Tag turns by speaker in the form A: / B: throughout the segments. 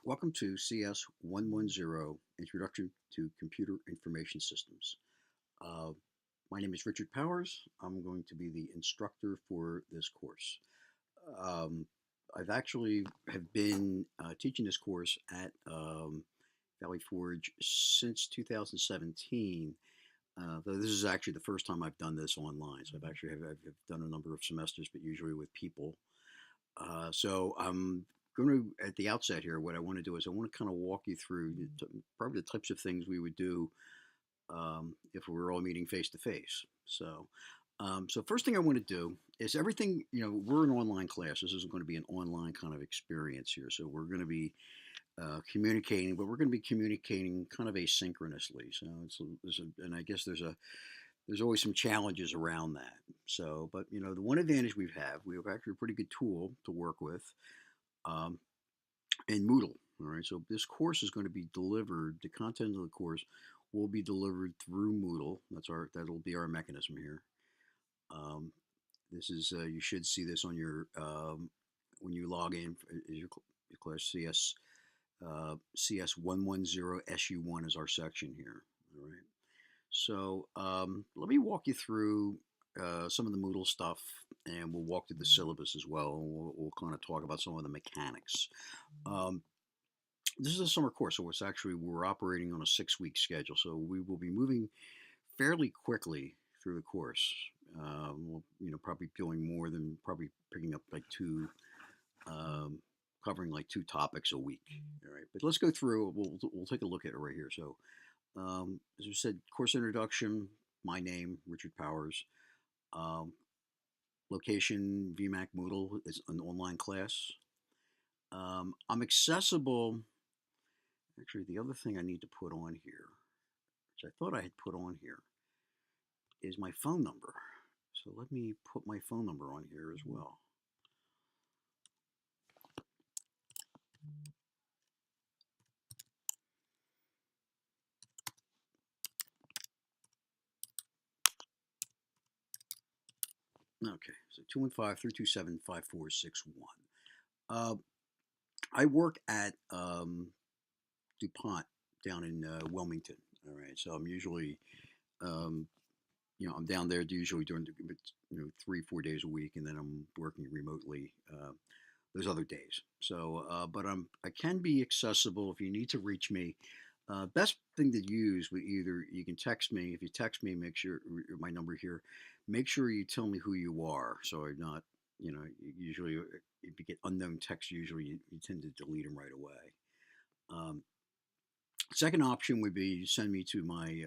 A: Welcome to CS110 Introduction to Computer Information Systems. Uh, my name is Richard Powers. I'm going to be the instructor for this course. Um, I've actually have been teaching this course at Valley Forge since 2017. Though this is actually the first time I've done this online. So I've done a number of semesters, but usually with people. So I'm going to, at the outset here, what I want to do is I want to kind of walk you through probably the types of things we would do if we were all meeting face to face. So first thing I want to do is everything, we're an online class. This is going to be an online kind of experience here. So we're going to be communicating, but we're going to be communicating kind of asynchronously. So and I guess there's always some challenges around that. So, but the one advantage we have actually a pretty good tool to work with um, in Moodle. All right, so this course is going to be delivered. The content of the course will be delivered through Moodle. That'll be our mechanism here. Um, this is you should see this on your when you log in as your class CS110 SU1 is our section here. All right. So let me walk you through some of the Moodle stuff, and we'll walk through the syllabus as well. And we'll kind of talk about some of the mechanics. Um, this is a summer course, so we're operating on a 6 week schedule. So we will be moving fairly quickly through the course. We'll, probably doing more than probably picking up like um, covering like two topics a week. All right, but let's go through. We'll take a look at it right here. So as we said, course introduction, my name, Richard Powers. Um, Location, VMAC Moodle is an online class. I'm accessible. Actually, the other thing I need to put on here, which I thought I had put on here, is my phone number. So let me put my phone number on here as well. Okay, so 215-327-5461. Uh, I work at DuPont down in Wilmington. All right, so I'm usually, um, I'm down there usually during 3-4 days a week, and then I'm working remotely those other days. So, but I can be accessible if you need to reach me. Best thing to use would either you can text me. If you text me, make sure my number here. Make sure you tell me who you are, so I'm not. Usually if you get unknown text, usually you tend to delete them right away. Um, Second option would be send me to my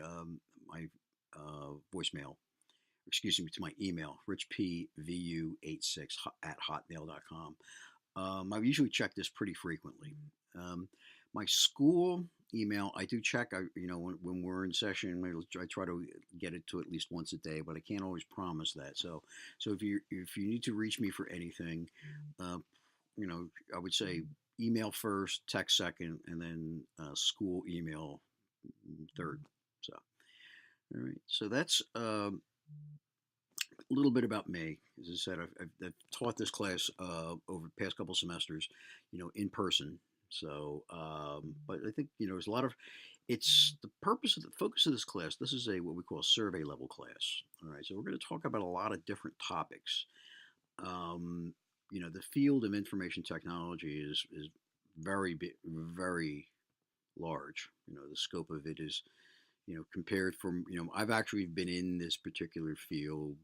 A: voicemail. Excuse me, to my email, richpvu86 at hotmail.com. I usually check this pretty frequently. Um, my school email, I do check. When we're in session, I try to get it to at least once a day, but I can't always promise that. So if you need to reach me for anything, uh, I would say email first, text second, and then school email third. So all right, so that's a little bit about me. As I said, I've taught this class over the past couple semesters, in person. So, but I think there's a lot of. It's the purpose of the focus of this class. This is a what we call a survey level class. All right, so we're going to talk about a lot of different topics. Um, the field of information technology is very very large. The scope of it is compared from, I've actually been in this particular field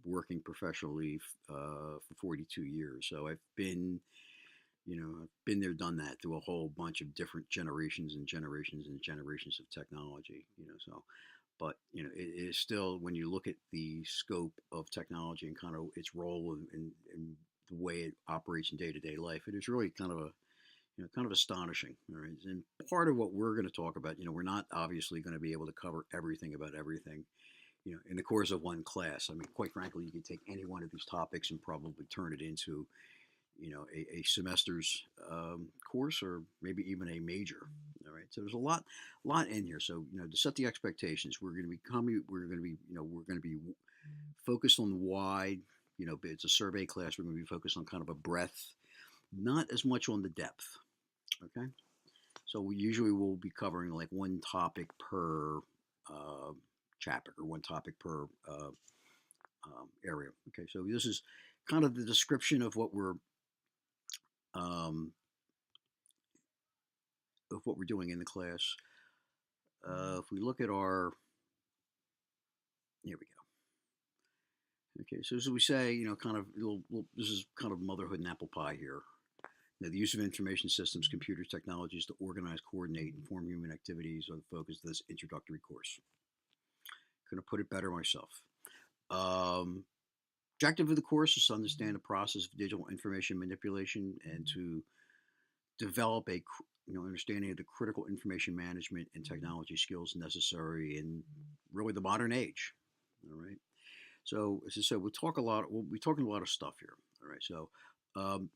A: working professionally for 42 years. So I've been there, done that through a whole bunch of different generations and generations and generations of technology, so, but, it is still, when you look at the scope of technology and kind of its role in the way it operates in day-to-day life, it is really kind of astonishing. All right. And part of what we're going to talk about, we're not obviously going to be able to cover everything about everything, in the course of one class. I mean, quite frankly, you could take any one of these topics and probably turn it into, a semester's course, or maybe even a major. All right. So there's a lot in here. So, to set the expectations, we're going to be focused on the wide, it's a survey class. We're going to be focused on kind of a breadth, not as much on the depth. Okay, so we usually will be covering like one topic per uh, chapter or one topic per area. Okay, so this is kind of the description um, of what we're doing in the class. If we look at our, here we go. Okay, so as we say, kind of, this is kind of motherhood and apple pie here. The use of information systems, computers, technologies to organize, coordinate, and form human activities are the focus of this introductory course. Couldn't have put it better myself. Um, Objective of the course is to understand the process of digital information manipulation and to develop a understanding of the critical information management and technology skills necessary in really the modern age. All right. So as I said, we'll talk a lot. We'll be talking a lot of stuff here. All right. So um,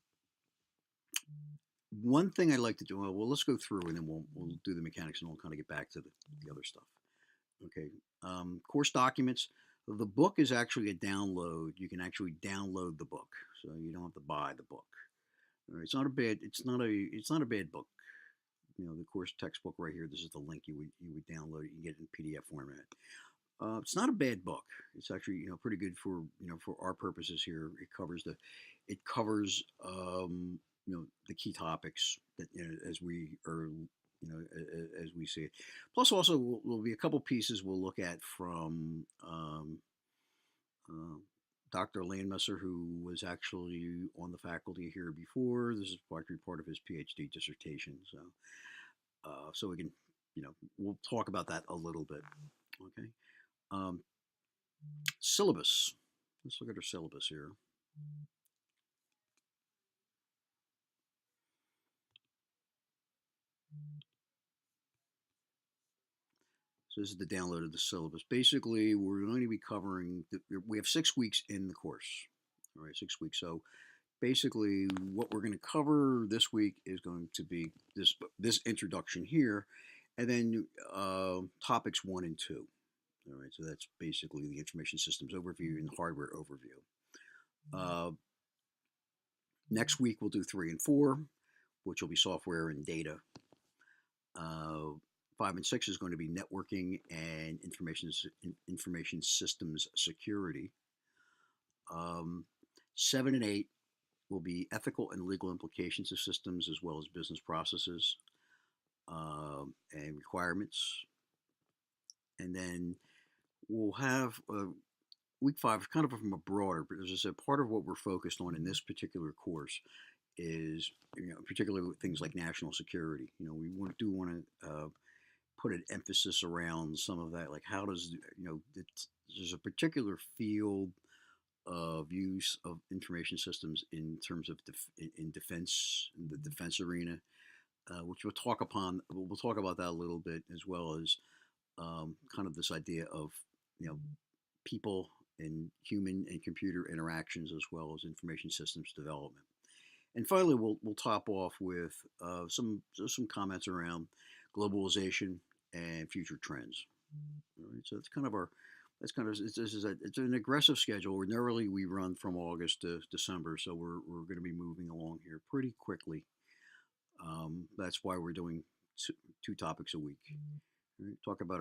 A: one thing I like to do. Well, let's go through and then we'll do the mechanics and we'll kind of get back to the other stuff. Okay. Course documents. The book is actually a download. You can actually download the book, so you don't have to buy the book. All right. It's not a bad. It's not a bad book. The course textbook right here. This is the link you would download it. You can get it in PDF format. It's not a bad book. It's actually pretty good for for our purposes here. It covers the key topics that as we are as we see it. Plus, also will be a couple pieces we'll look at from uh, Dr. Landmesser, who was actually on the faculty here before. This is actually part of his PhD dissertation. So we can we'll talk about that a little bit. Okay. Um, Syllabus. Let's look at our syllabus here. So this is the download of the syllabus. Basically, we're going to be covering. We have 6 weeks in the course. All right, 6 weeks. So basically, what we're going to cover this week is going to be this introduction here, and then topics 1 and 2. All right, so that's basically the information systems overview and hardware overview. Uh, Next week we'll do 3 and 4, which will be software and data. Uh, 5 and 6 is going to be networking and information systems security. 7 and 8 will be ethical and legal implications of systems as well as business processes and requirements. And then we'll have week 5 kind of from a broader, but as I said, part of what we're focused on in this particular course is particularly with things like national security. We do want to put an emphasis around some of that, like how does there's a particular field of use of information systems in terms of in defense, in the defense arena, which we'll talk about that a little bit, as well as kind of this idea of you know people and human and computer interactions, as well as information systems development. And finally, we'll top off with some comments around globalization and future trends. All right, so it's an aggressive schedule. Ordinarily, we run from August to December, so we're going to be moving along here pretty quickly. That's why we're doing two topics a week. Right, talk about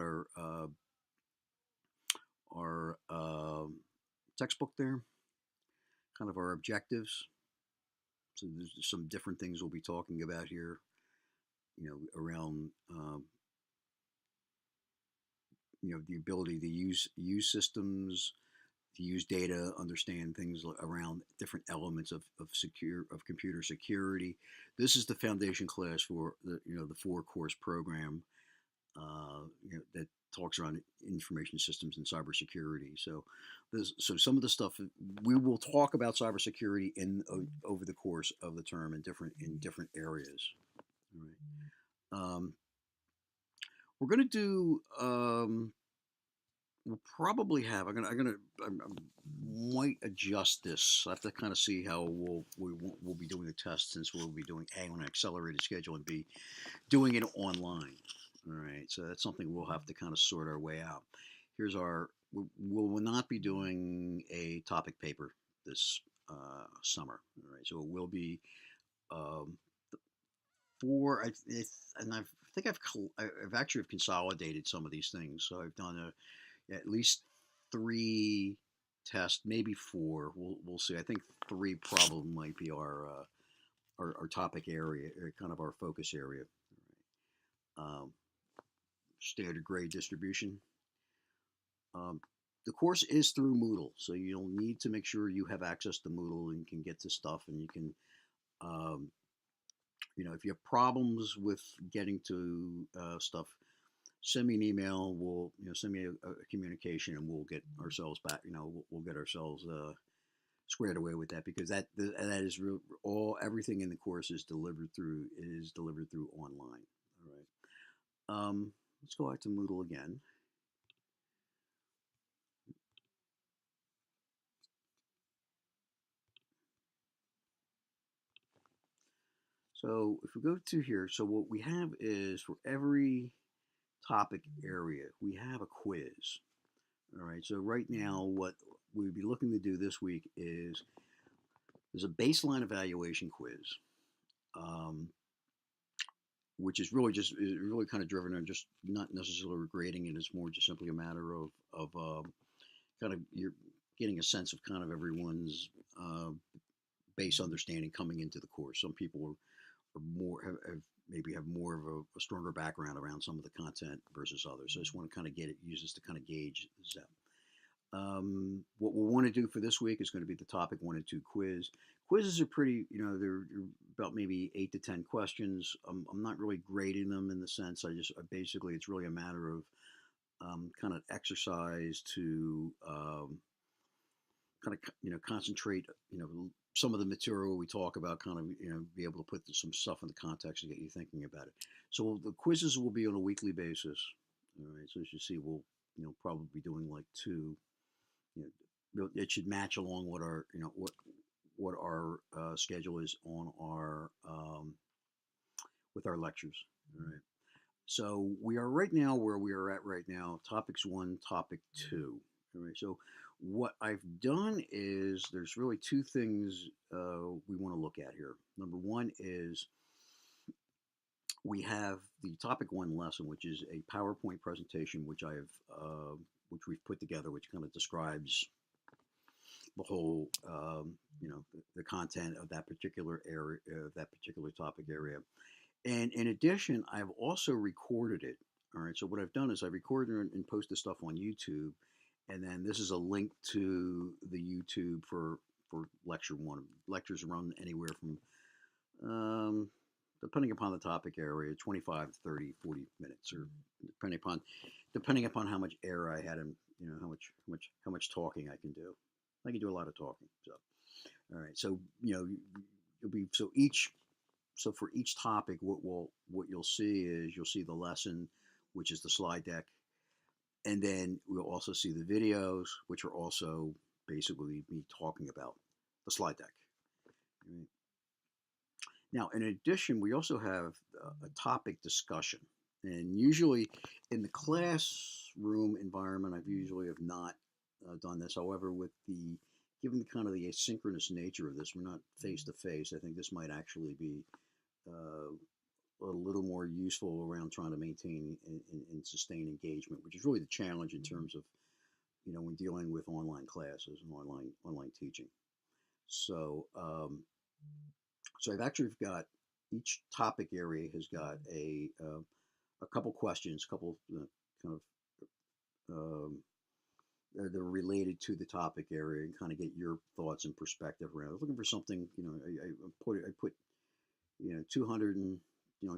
A: our textbook there, kind of our objectives. So there's some different things we'll be talking about here, around the ability to use systems, to use data, understand things around different elements of computer security. This is the foundation class for the 4 course program that talks around information systems and cybersecurity. So some of the stuff we will talk about cybersecurity in over the course of the term in different areas. All right. We're going to do. We'll probably have. I might adjust this. I have to kind of see how we'll be doing the test, since we'll be doing A on an accelerated schedule and B doing it online. All right, so that's something we'll have to kind of sort our way out. Here's our. We will not be doing a topic paper this summer. All right, so it will be um, 4. I think I've actually consolidated some of these things. So I've done at least 3 tests, maybe 4. We'll see. I think 3 probably might be our topic area, or kind of our focus area. Um, Standard grade distribution. Um, the course is through Moodle, so you'll need to make sure you have access to Moodle and can get to stuff, and you can, um, if you have problems with getting to stuff, send me an email. We'll, send me a communication, and we'll get ourselves back. We'll get ourselves squared away with that, because that is real. Everything in the course is delivered through online. All right. Let's go back to Moodle again. So if we go to here, so what we have is, for every topic area, we have a quiz. All right. So right now, what we'd be looking to do this week is there's a baseline evaluation quiz, um, which is really kind of driven on just not necessarily grading it. It's more just simply a matter of kind of you're getting a sense of kind of everyone's base understanding coming into the course. Some people are more maybe have more of a stronger background around some of the content versus others. So I just want to kind of use this to kind of gauge that. What we'll want to do for this week is going to be the topic 1 and 2 quiz. Quizzes are pretty, they're about maybe 8 to 10 questions. I'm not really grading them in the sense. Basically, it's really a matter of kind of exercise to kind of, concentrate, some of the material we talk about, kind of, be able to put some stuff in the context and get you thinking about it. So the quizzes will be on a weekly basis. All right. So as you see, we'll, probably be doing like 2. It should match along what our schedule is on our with our lectures. All right. So we are right now where we are at right now. Topics 1, topic 2. All right. So what I've done is, there's really 2 things we want to look at here. Number 1 is, we have the topic 1 lesson, which is a PowerPoint presentation, which we've put together, which kind of describes the whole, the content of that particular area, that particular topic area. And in addition, I've also recorded it. All right. So what I've done is I recorded and posted stuff on YouTube, and then this is a link to the YouTube for lecture 1. Lectures run anywhere from, depending upon the topic area, 25, 30, 40 minutes, or depending upon how much air I had, and how much talking I can do. I can do a lot of talking. So, all right. So it'll be so for each topic, what you'll see is, you'll see the lesson, which is the slide deck, and then we'll also see the videos, which are also basically me talking about the slide deck. Right. Now, in addition, we also have a topic discussion, and usually in the classroom environment, I've usually have not done this. However, given the kind of the asynchronous nature of this, we're not face to face. I think this might actually be a little more useful around trying to maintain and sustain engagement, which is really the challenge in terms of, when dealing with online classes and online teaching. So so I've actually got, each topic area has got a couple questions, couple kind of they're related to the topic area, and kind of get your thoughts and perspective around. I was looking for something, I put 200 and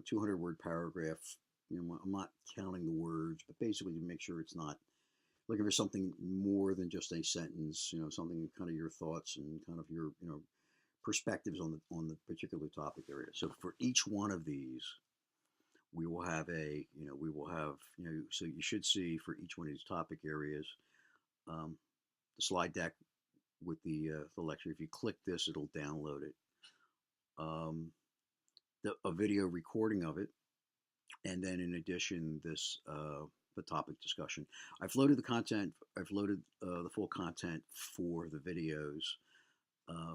A: 200 word paragraph. I'm not counting the words, but basically to make sure it's not looking for something more than just a sentence. Something kind of your thoughts and kind of your perspectives on the particular topic area. So for each one of these, we will have so you should see for each one of these topic areas, the slide deck with the lecture. If you click this, it'll download it. A video recording of it, and then in addition, the topic discussion. I've loaded the content. I've loaded the full content for the videos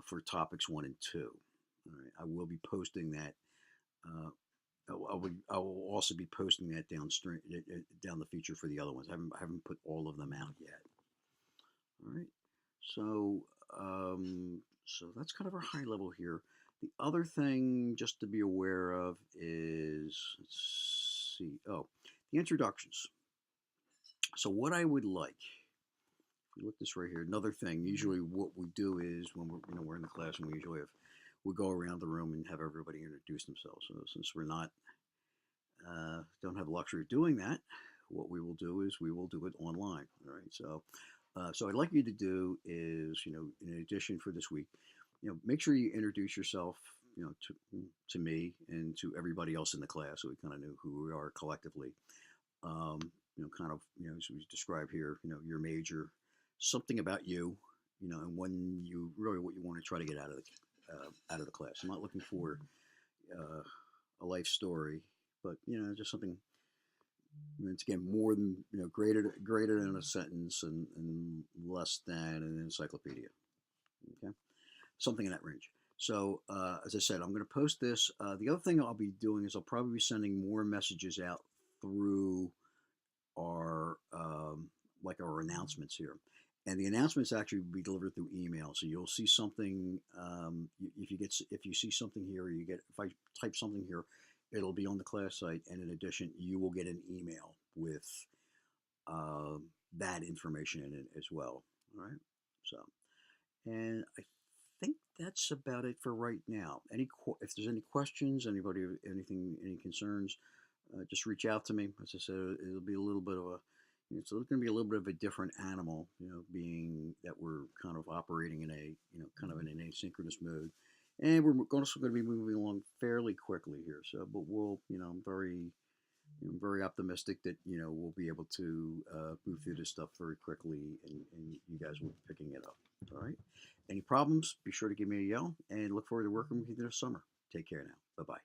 A: for topics 1 and 2. All right, I will be posting that I will also be posting that downstream, down the feature for the other ones. I haven't put all of them out yet. All right. So, so that's kind of our high level here. The other thing just to be aware of is, let's see, oh, the introductions. So what I would like, if we look this right here, another thing, usually what we do is when we're in the class and we usually have, we go around the room and have everybody introduce themselves. So since we're not, don't have the luxury of doing that, what we will do is we will do it online. All right. So I'd like you to do is, in addition for this week, make sure you introduce yourself, to me and to everybody else in the class, so we kind of knew who we are collectively. Um, kind of, as we describe here, your major, something about you, and when you really what you want to try to get out of the class. I'm not looking for uh, a life story, but just something. It's again more than greater than a sentence and less than an encyclopedia. Okay, something in that range. So as I said, I'm going to post this. The other thing I'll be doing is I'll probably be sending more messages out through our like our announcements here, and the announcements actually will be delivered through email. So you'll see something if you see something here, you get if I type something here, it'll be on the class site, and in addition, you will get an email with that information in it as well. All right. So, and I think that's about it for right now. If there's any questions, anybody, anything, any concerns, just reach out to me. As I said, it'll be a little bit of a, it's going to be a little bit of a different animal, being that we're kind of operating in a, kind of in an asynchronous mode, and we're also going to be moving along fairly quickly here. So, but we'll, I'm very optimistic that we'll be able to move through this stuff very quickly, and you guys will be picking it up. All right. Any problems? Be sure to give me a yell, and look forward to working with you this summer. Take care now. Bye bye.